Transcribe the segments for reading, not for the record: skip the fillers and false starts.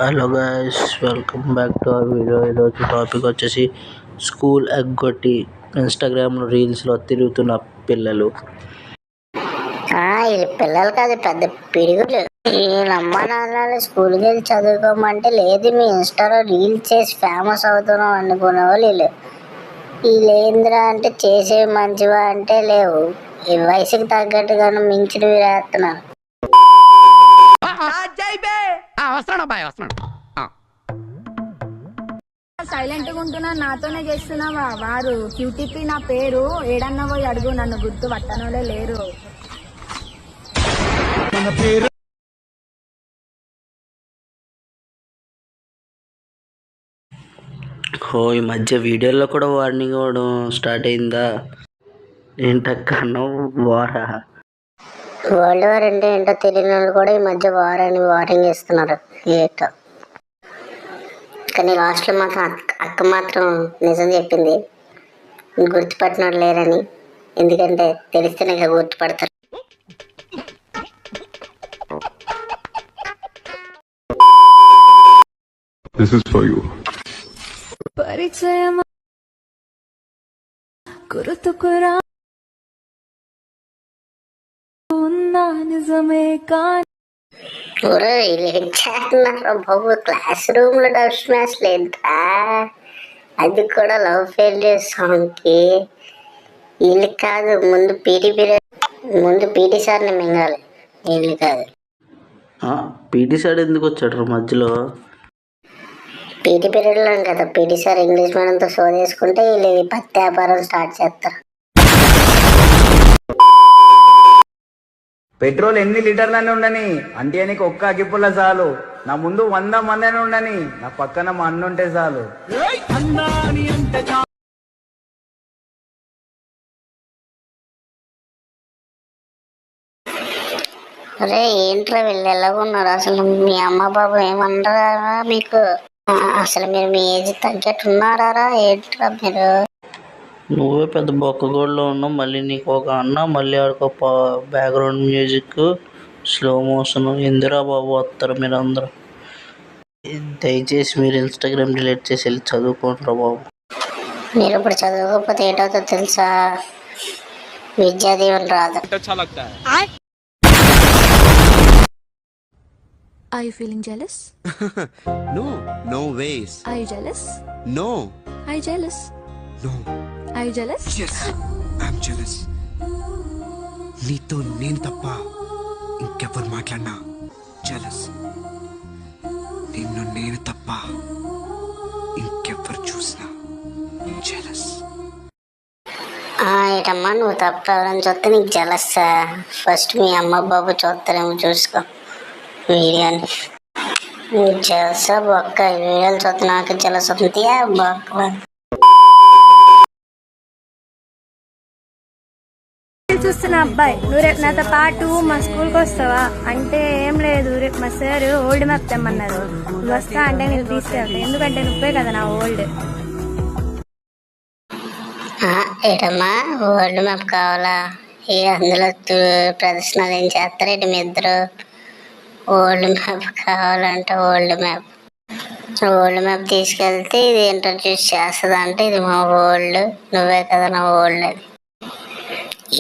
Hello guys, welcome back to our video. ఈరోజు topic వచ్చేసి school ఎగ్గొట్టి ఇన్స్టాగ్రామ్లో రీల్స్లో తిరుగుతున్న పిల్లలు. వీళ్ళు పిల్లలు కాదు, పెద్ద పిడుగులు. వీళ్ళ అమ్మ నాన్నలు స్కూల్కి వెళ్ళి చదువుకోమంటే లేదు, మీ ఇన్స్టాలో రీల్స్ చేసి ఫేమస్ అవుతున్నాం అనుకునే వాళ్ళు వీళ్ళు. వీళ్ళు ఏంద్రా అంటే చేసేవి మంచివా అంటే లేవు, ఈ వయసుకి తగ్గట్టుగాను మించినవి వేస్తున్నారు. సైలెంట్ గా ఉంటున్నా, నాతోనే చేస్తున్నావా? వారు క్యూటీపీ నా పేరు, ఏడన్నా పోయి అడుగు, నన్ను గుర్తు పట్టనోలే లేరు. ఈ మధ్య వీడియోలో కూడా వార్నింగ్ ఇవ్వడం స్టార్ట్ అయిందా? ఏంటక్కనో వారా? వరల్డ్ వార్ అంటే ఏంటో తెలియని వాళ్ళు కూడా ఈ మధ్య వార్ అని వార్నింగ్ ఇస్తున్నారు. ఏంటో కానీ లాస్ట్లో మాత్రం అక్క మాత్రం నిజం చెప్పింది, గుర్తుపట్టినోడు లేరని. ఎందుకంటే తెలిస్తేనే ఇక గుర్తుపడతారు. This is for you. పరిచయం గుర్తుకురా నిజమే కానీ చేస్తున్నారు బాబు. క్లాస్ రూమ్ లో డబ్ స్మాష్ లేదా, అది కూడా లవ్ ఫెయిల్యూర్ సాంగ్ కి. వీళ్ళు కాదు, ముందు పీటీ సార్ని మింగాలి, వీళ్ళు కాదు. పీటీ సార్ ఎందుకు వచ్చాడు మధ్యలో? పీటీ పీరియడ్ లో కదా పీటీ సార్ ఇంగ్లీష్ మీడియంతో షో చేసుకుంటే వీళ్ళు పత్తి వ్యాపారం స్టార్ట్ చేస్తారు. పెట్రోల్ ఎన్ని లీటర్లనే ఉండని, అంటే నీకు ఒక్క అగ్గిపుల్ల చాలు. నా ముందు 100 మంది ఉండని, నా పక్కన మా అన్న ఉంటే చాలు. అరే ఏంట్రా వీళ్ళు ఎలాగున్నారు అసలు? మీ అమ్మ బాబు ఏమన్నారా మీకు? అసలు మీరు మీ ఏజ్ తగ్గట్టున్నారా? ఏంట్రా మీరు? నువ్వే పెద్ద బొక్కగోడలో ఉన్నావు, మళ్ళీ నీకు ఒక అన్న, మళ్ళీ ఆడుకో బ్యాక్గ్రౌండ్ మ్యూజిక్, స్లో మోషన్. ఎందురా బాబు వస్తారు మీరు అందరూ? దయచేసి మీరు ఇన్స్టాగ్రామ్ డిలీట్ చేసి వెళ్ళి చదువుకుంటారా బాబు. మీరు ఇప్పుడు చదువుకోకపోతే ఏంటవుతుందో తెలుసా? విద్యా దీవెన రాదు. Are you feeling jealous? No ways. Are you jealous? No. Are you jealous? No. Are you jealous? Yes, I'm jealous. నీతో నేను తప్ప ఇంకెవ్వరు మాట్లాడినా jealous. నిన్ను నేను తప్ప ఇంకెవ్వరు చూసినా jealous. ఏటమ్మా నువ్వు తప్ప ఎవరైనా చూస్తే నీకు జలస్? ఫస్ట్ మీ అమ్మ బాబు చూస్తారేమో చూసుకో వీడియోని. జలసా బొక్క, వీడియోలు చూస్తే నాకు జలస్ అవుతుంది బొక్క. చూస్తున్న అబ్బాయి, నువ్వు రేపు నాతో పాటు మా స్కూల్కి వస్తావా అంటే ఏం లేదు, రేపు మా సార్ ఓల్డ్ మ్యాప్ తెమ్మన్నారు, నువ్వు వస్తా అంటే నేను తీసుకెళ్తా, ఎందుకంటే నువ్వే కదా నా ఓల్డ్. ఏటమ్మా ఓల్డ్ మ్యాప్ కావాలా? అందులో ప్రదర్శనలు ఏం చేస్తారేంటి మీ ఇద్దరు? ఓల్డ్ మ్యాప్ కావాలంటే ఓల్డ్ మ్యాప్ తీసుకెళ్తే ఇది ఇంట్రడ్యూస్ చేస్తుంది అంటే ఇది మా ఓల్డ్, నువ్వే కదా నా ఓల్డ్ అది.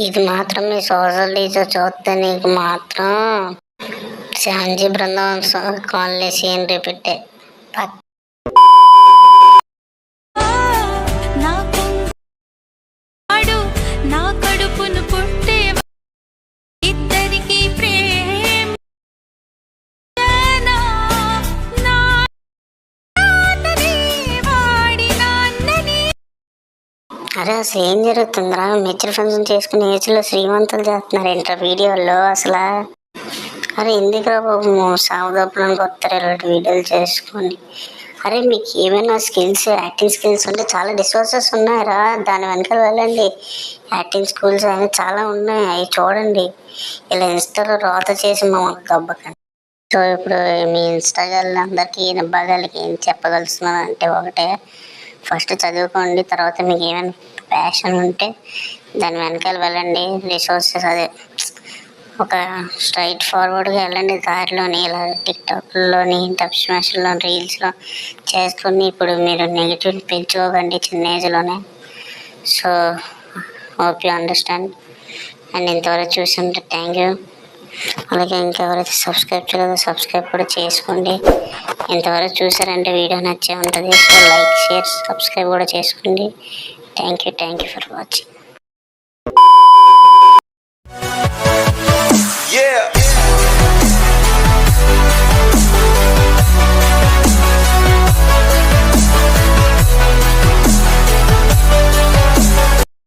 ఇది మాత్రం మీ సోషల్ టీచర్ చూస్తే నీకు మాత్రం శాంజీ బృందావన్ కాలనీ సీన్ రిపీటే. అరే అసలు ఏం జరుగుతుందిరా? మెచ్యూర్ ఫంక్షన్ చేసుకుని ఏజ్లో శ్రీమంతులు చేస్తున్నారు ఏంట్రా వీడియోల్లో అసలు? అరే ఎందుకురా బాబు సావదప్పులను కొత్త ఇలాంటి వీడియోలు చేసుకొని? అరే మీకు ఏమైనా స్కిల్స్, యాక్టింగ్ స్కిల్స్ ఉంటే చాలా రిసోర్సెస్ ఉన్నాయరా, దాని వెనకాల వెళ్ళండి. యాక్టింగ్ స్కూల్స్ అవి చాలా ఉన్నాయి, అవి చూడండి. ఇలా ఇన్స్టాలో రోత చేసి మమ్మల్ని దెబ్బకండి. సో ఇప్పుడు మీ ఇన్స్టాగ్రామ్ అందరికీ నబ్బాగాలకి ఏం చెప్పగలుగుతున్నాను అంటే ఒకటే, ఫస్ట్ చదువుకోండి, తర్వాత మీకు ఏమైనా ప్యాషన్ ఉంటే దాని వెనకాల వెళ్ళండి. రిసోర్సెస్ అదే ఒక స్ట్రైట్ ఫార్వర్డ్గా వెళ్ళండి దారిలోని. ఇలా టిక్టాక్లోని డబ్ స్మాష్లో రీల్స్లో చేసుకుని ఇప్పుడు మీరు నెగిటివ్ పెంచుకోకండి చిన్న ఏజ్లోనే. So hope you understand. And ఇంతవరకు చూసి థ్యాంక్ యూ. అలాగే ఇంకెవరైతే సబ్స్క్రైబ్ చేయలేదో సబ్స్క్రైబ్ కూడా చేసుకోండి. ఇంతవరకు చూసారంటే వీడియో నచ్చే ఉంటుంది. సో లైక్, షేర్, సబ్స్క్రైబ్ కూడా చేసుకోండి. Thank you for watching. Yeah.